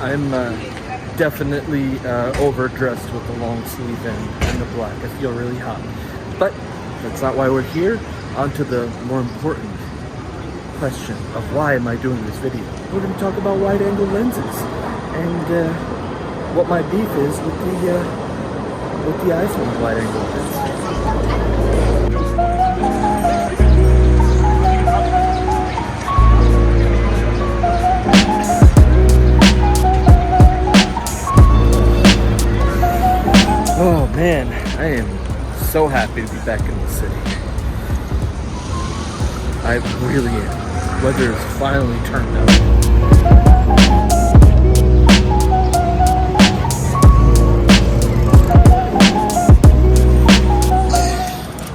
I'm definitely overdressed with the long sleeve and the black. I feel really hot. But that's not why we're here. On to the more important question of why am I doing this video. We're going to talk about wide-angle lenses and what my beef is with the iPhone wide-angle lens. Oh man, I am so happy to be back in the city. I really am. Weather has finally turned out.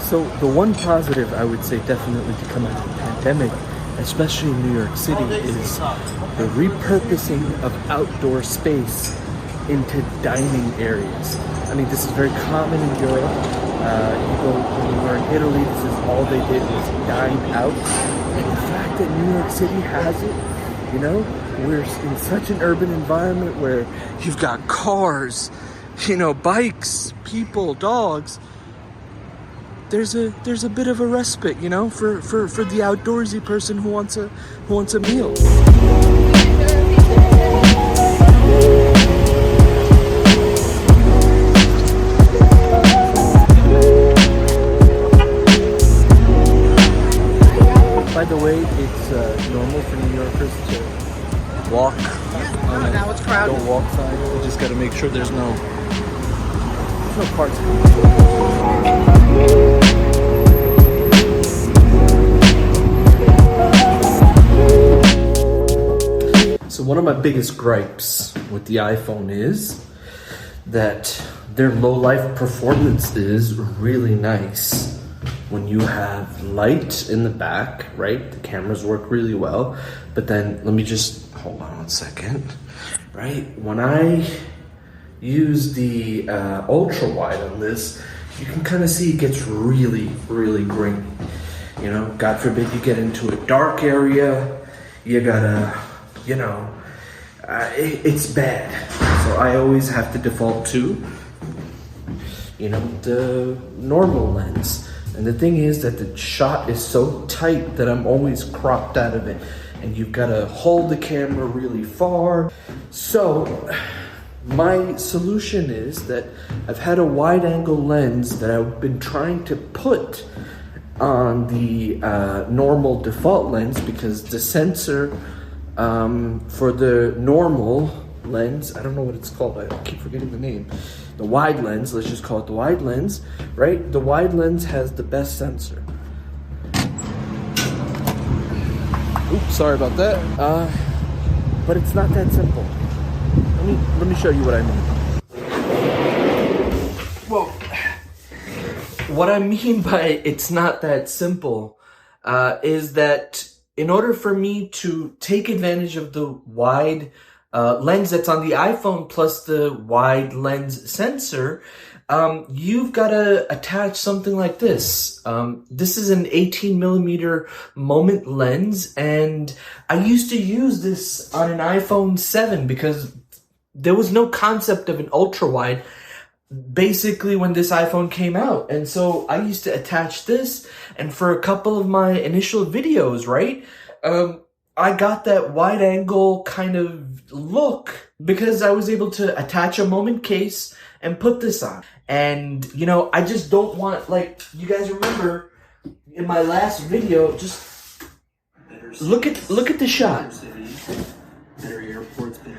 So the one positive I would say definitely to come out of the pandemic, especially in New York City, is the repurposing of outdoor space into dining areas. I mean, this is very common in Europe. When you were in Italy, this is all they did was dine out. And the fact that New York City has it, you know, we're in such an urban environment where you've got cars, you know, bikes, people, dogs. There's a bit of a respite, you know, for the outdoorsy person who wants a meal. By the way, it's normal for New Yorkers to walk on a now it's crowded. Don't walk sign. We just got to make sure there's no parts. So one of my biggest gripes with the iPhone is that their low light performance is really nice. When you have light in the back, right? The cameras work really well. But then let me just hold on 1 second, right? When I use the ultra wide on this, you can kind of see it gets really, really grainy. You know, God forbid you get into a dark area, you gotta, you know, it's bad. So I always have to default to, you know, the normal lens. And the thing is that the shot is so tight that I'm always cropped out of it. And you've got to hold the camera really far. So my solution is that I've had a wide angle lens that I've been trying to put on the normal default lens, because the sensor for the normal lens, I don't know what it's called, I keep forgetting the name. The wide lens, let's just call it the wide lens, right? The wide lens has the best sensor. Oops, sorry about that. But it's not that simple. Let me show you what I mean. Well, what I mean by it's not that simple is that in order for me to take advantage of the wide lens that's on the iPhone plus the wide lens sensor, you've got to attach something like this. This is an 18mm moment lens, and I used to use this on an iPhone 7 because there was no concept of an ultra wide basically when this iPhone came out. And so I used to attach this, and for a couple of my initial videos, right, I got that wide angle kind of look because I was able to attach a moment case and put this on. And, you know, I just don't want, like, you guys remember in my last video, just look at the shot.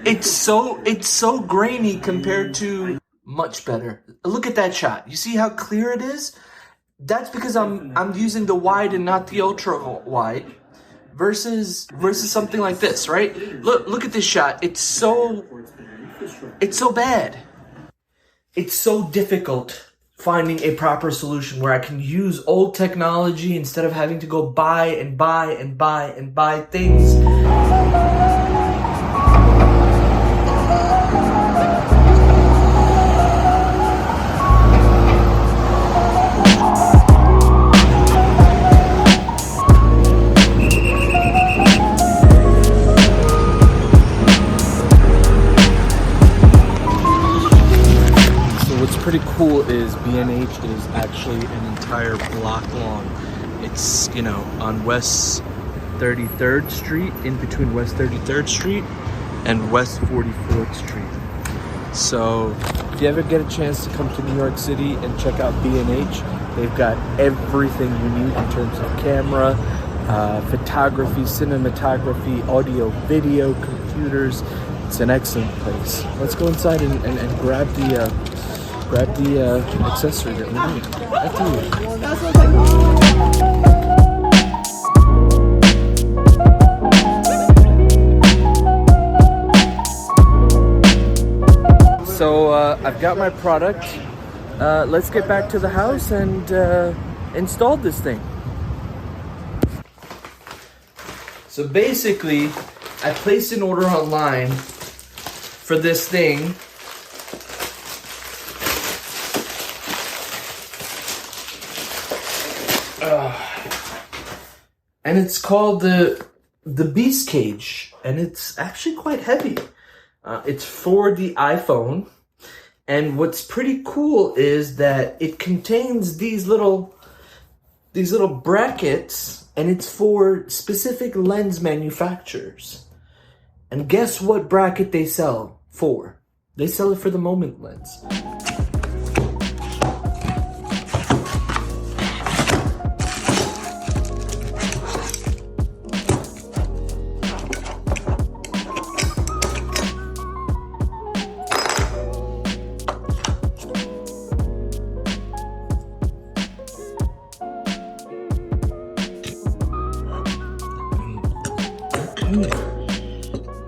It's so grainy compared to much better. Look at that shot. You see how clear it is? That's because I'm using the wide and not the ultra wide. Versus something like this, right? Look at this shot. It's so bad. It's so difficult finding a proper solution where I can use old technology instead of having to go buy things. cool is B&H is actually an entire block long. It's, you know, on West 33rd Street, in between West 33rd Street and West 44th Street. So if you ever get a chance to come to New York City and check out B&H, they've got everything you need in terms of camera, photography, cinematography, audio, video, computers. It's an excellent place. Let's go inside and grab the accessory that we need. After you. So I've got my product. Let's get back to the house and install this thing. So basically, I placed an order online for this thing. And it's called the Beast Cage, and it's actually quite heavy. It's for the iPhone, and what's pretty cool is that it contains these little brackets, and it's for specific lens manufacturers. And guess what bracket they sell for? They sell it for the Moment lens.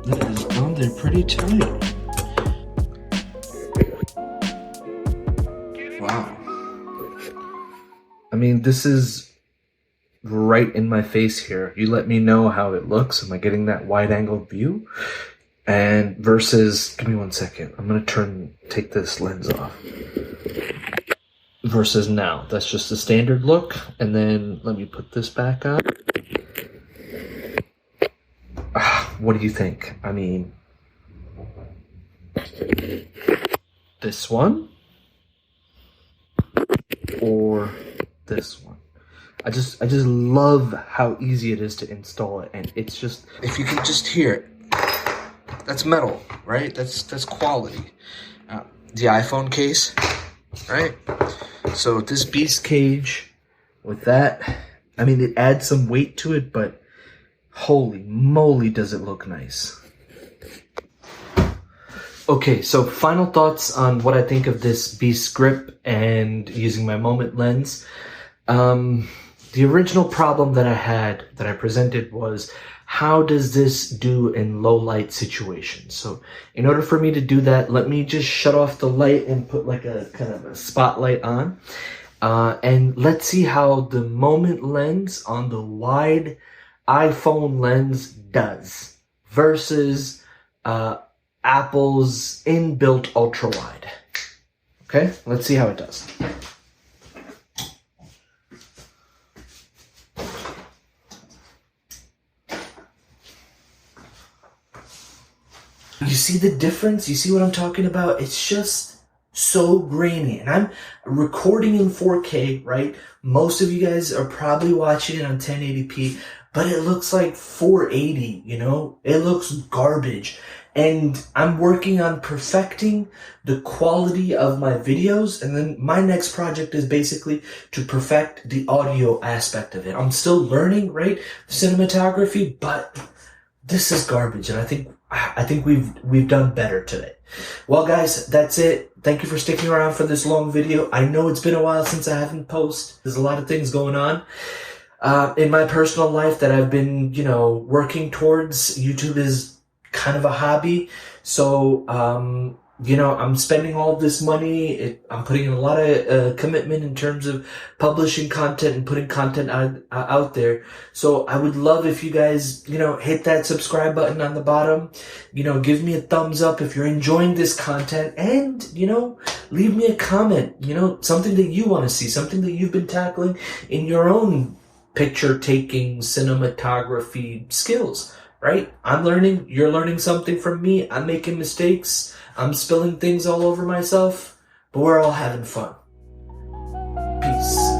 That is on there pretty tight. Wow. I mean, this is right in my face here. You let me know how it looks. Am I getting that wide angle view? And versus, give me 1 second. I'm gonna take this lens off. Versus now. That's just the standard look. And then let me put this back on. What do you think? I mean, this one or this one? I just love how easy it is to install it, and it's just, if you can just hear it, that's metal, right? That's quality. The iPhone case, right? So this Beast Cage with that, I mean, it adds some weight to it, but holy moly, does it look nice. Okay, so final thoughts on what I think of this Beast grip and using my Moment lens. The original problem that I had, that I presented, was how does this do in low light situations? So in order for me to do that, let me just shut off the light and put like a kind of a spotlight on. And let's see how the Moment lens on the wide iPhone lens does versus Apple's inbuilt ultra wide. Okay, let's see how it does. You see the difference? You see what I'm talking about? It's just so grainy. And I'm recording in 4K, right? Most of you guys are probably watching it on 1080p. But it looks like 480, you know? It looks garbage. And I'm working on perfecting the quality of my videos. And then my next project is basically to perfect the audio aspect of it. I'm still learning, right? Cinematography, but this is garbage. And I think we've done better today. Well, guys, that's it. Thank you for sticking around for this long video. I know it's been a while since I haven't posted. There's a lot of things going on in my personal life that I've been, you know, working towards. YouTube is kind of a hobby. So, you know, I'm spending all this money. I'm putting in a lot of commitment in terms of publishing content and putting content out there. So I would love if you guys, you know, hit that subscribe button on the bottom. You know, give me a thumbs up if you're enjoying this content, and, you know, leave me a comment. You know, something that you want to see, something that you've been tackling in your own picture taking, cinematography skills, right? I'm learning, you're learning something from me. I'm making mistakes. I'm spilling things all over myself. but we're all having fun. Peace.